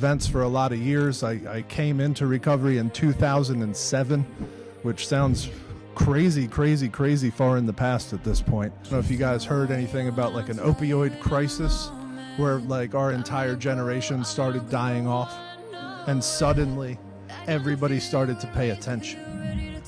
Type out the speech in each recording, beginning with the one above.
events for a lot of years. I came into recovery in 2007, which sounds crazy far in the past at this point. I don't know if you guys heard anything about like an opioid crisis where like our entire generation started dying off and suddenly everybody started to pay attention.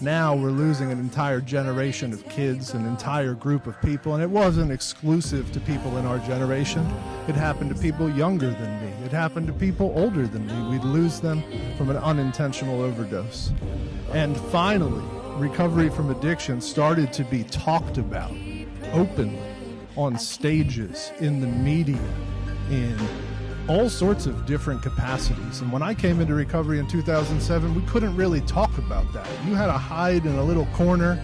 Now we're losing an entire generation of kids, an entire group of people, and it wasn't exclusive to people in our generation. It happened to people younger than me. It happened to people older than me. We'd lose them from an unintentional overdose. And finally, recovery from addiction started to be talked about openly on stages, in the media, in all sorts of different capacities. And when I came into recovery in 2007, we couldn't really talk about that. You had to hide in a little corner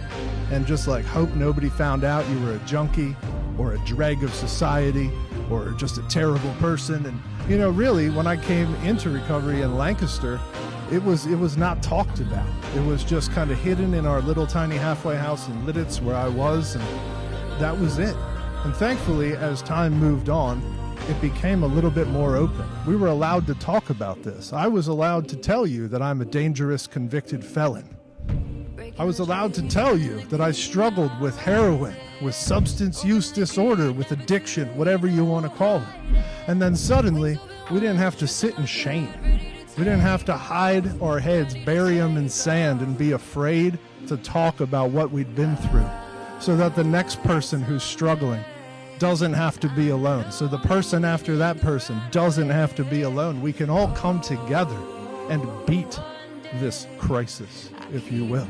and just like hope nobody found out you were a junkie or a drag of society or just a terrible person. And you know, really, when I came into recovery in Lancaster, it was not talked about. It was just kind of hidden in our little tiny halfway house in Lidditz where I was, and that was it. And thankfully, as time moved on, it became a little bit more open. We were allowed to talk about this. I was allowed to tell you that I'm a dangerous convicted felon. I was allowed to tell you that I struggled with heroin, with substance use disorder, with addiction, whatever you want to call it. And then suddenly, we didn't have to sit in shame. We didn't have to hide our heads, bury them in sand, and be afraid to talk about what we'd been through, so that the next person who's struggling doesn't have to be alone. So the person after that person doesn't have to be alone. We can all come together and beat this crisis, if you will.